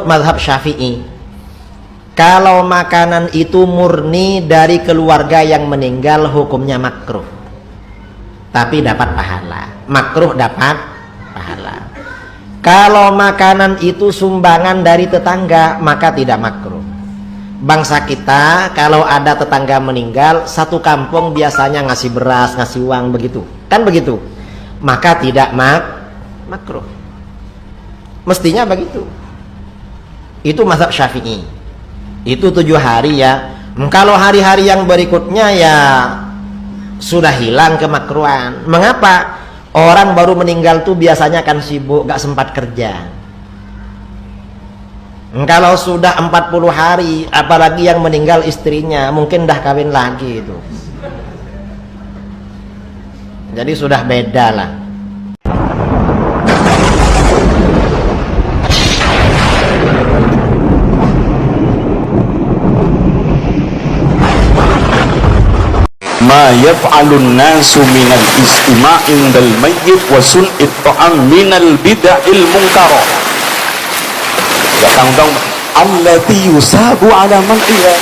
menurut mazhab Syafi'i, kalau makanan itu murni dari keluarga yang meninggal, hukumnya makruh, tapi dapat pahala. Makruh dapat pahala. Kalau makanan itu sumbangan dari tetangga, maka tidak makruh. Bangsa kita kalau ada tetangga meninggal, satu kampung biasanya ngasih beras, ngasih uang, begitu kan, begitu, maka tidak makruh. Mestinya begitu. Itu mazhab Syafi'i. Itu 7 hari ya. Kalau hari-hari yang berikutnya ya sudah hilang kemakruhan. Mengapa? Orang baru meninggal tuh biasanya kan sibuk, gak sempat kerja. Kalau sudah 40 hari, apalagi yang meninggal istrinya, mungkin dah kawin lagi itu. Jadi sudah beda lah. Ma yaf'alun nasu minal istima' indal mayyit wa sun'it ta'am minal bid'il munkara. Ya tanggung allati yusabu ala man iya.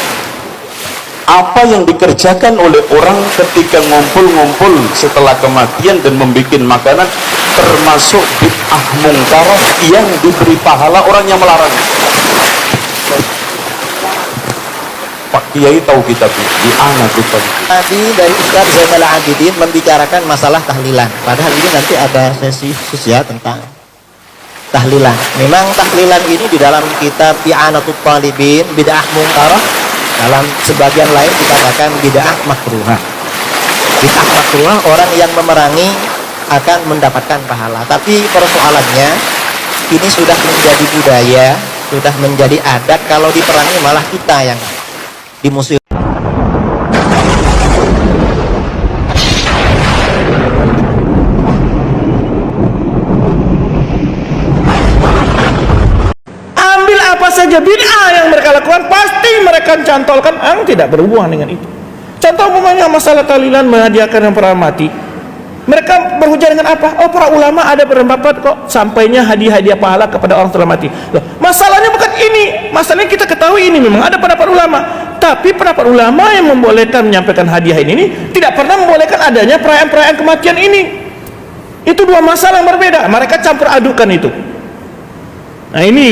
Apa yang dikerjakan oleh orang ketika ngumpul-ngumpul setelah kematian dan membuat makanan, termasuk bid'ah munkara yang diberi pahala orang yang melarang. Pak Kiai tahu kitab di anak kita. Tadi dari Ustaz Zainal Abidin membicarakan masalah tahlilan. Padahal ini nanti ada sesi khusus ya tentang tahlilan. Memang tahlilan ini di dalam kitab I'anatul Talibin bid'ah munkarah, dalam sebagian lain dikatakan bid'ah makruhah. Bid'ah makruhah, orang yang memerangi akan mendapatkan pahala. Tapi persoalannya ini sudah menjadi budaya, sudah menjadi adat, kalau diperangi malah kita yang dimusuhi. Ambil apa saja bid'ah yang mereka lakukan, pasti mereka cantolkan yang tidak berhubungan dengan itu. Contoh umpamanya masalah tahlilan, menghadiahkan yang pernah mati. Mereka berhujah dengan apa? Oh, para ulama ada berpendapat kok sampainya hadiah-hadiah pahala kepada orang telah mati. Loh, masalahnya bukan ini. Masalahnya kita ketahui ini memang ada pendapat ulama. Tapi pendapat ulama yang membolehkan menyampaikan hadiah ini tidak pernah membolehkan adanya perayaan-perayaan kematian ini. Itu dua masalah yang berbeda. Mereka campur adukan itu. Nah ini,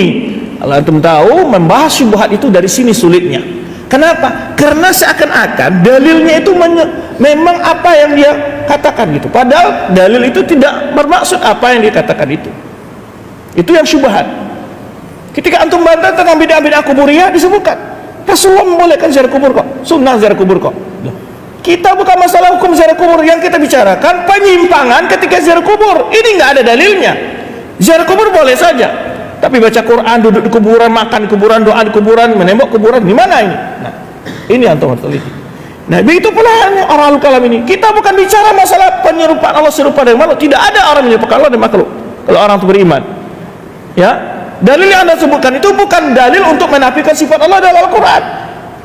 kalau antum tahu, membahas syubhat itu dari sini sulitnya. Kenapa? Karena seakan-akan dalilnya itu memang apa yang dia katakan gitu. Padahal dalil itu tidak bermaksud apa yang dia katakan itu. Itu yang syubhat. Ketika antum bantah tentang bid'ah-bid'ah kuburiyah, disebutkan Rasulullah membolehkan ziarah kubur kok, sunnah ziarah kubur kok. Kita bukan masalah hukum ziarah kubur, yang kita bicarakan penyimpangan ketika ziarah kubur. Ini nggak ada dalilnya. Ziarah kubur boleh saja, tapi baca Quran, duduk di kuburan, makan di kuburan, doa di kuburan, menembak kuburan, di mana ini? Nah, ini antum harus teliti. Nah, begitu pula orang al-kalam ini. Kita bukan bicara masalah penyerupaan Allah serupa dengan makhluk. Tidak ada orang menyerupakan Allah dengan makhluk kalau orang itu beriman. Ya, dalil yang Anda sebutkan itu bukan dalil untuk menafikan sifat Allah dalam Al-Quran.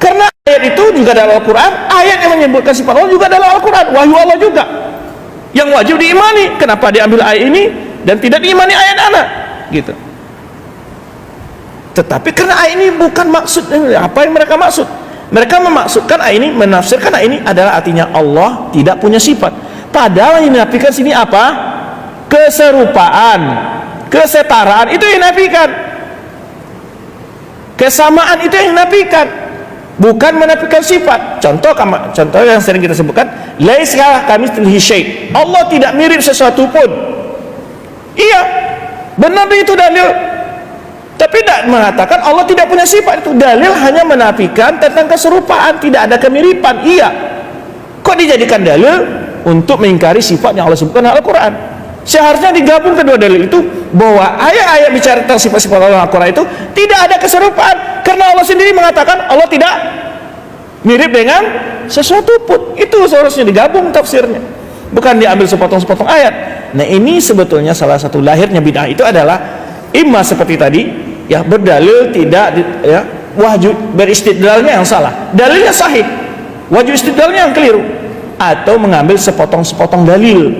Karena ayat itu juga dalam Al-Quran, ayat yang menyebutkan sifat Allah juga dalam Al-Quran, wahyu Allah juga. Yang wajib diimani. Kenapa diambil ayat ini dan tidak diimani ayat anak? Gitu. Tetapi karena ayat ini bukan maksud apa yang mereka maksud. Mereka memaksudkan ayat ini, menafsirkan ayat ini adalah artinya Allah tidak punya sifat. Padahal yang dinafikan sini apa? Keserupaan, kesetaraan, itu yang dinafikan. Kesamaan itu yang dinafikan, bukan menafikan sifat. Contoh yang sering kita sebutkan, laisa kamitslihi syai'. Allah tidak mirip sesuatu pun. Iya, benar itu dalil. Tapi tidak mengatakan Allah tidak punya sifat. Itu dalil hanya menafikan tentang keserupaan, tidak ada kemiripan. Iya. Kok dijadikan dalil untuk mengingkari sifat yang Allah sebutkan dalam Al-Quran? Seharusnya digabung kedua dalil itu, bahwa ayat-ayat bicara tentang sifat-sifat Allah Al-Quran itu tidak ada keserupaan, karena Allah sendiri mengatakan Allah tidak mirip dengan sesuatu pun. Itu seharusnya digabung tafsirnya, bukan diambil sepotong-sepotong ayat. Nah ini sebetulnya salah satu lahirnya bid'ah itu adalah imma seperti tadi ya, berdalil tidak ya, wajib beristidlalnya yang salah, dalilnya sahih, wajib istidlalnya yang keliru, atau mengambil sepotong-sepotong dalil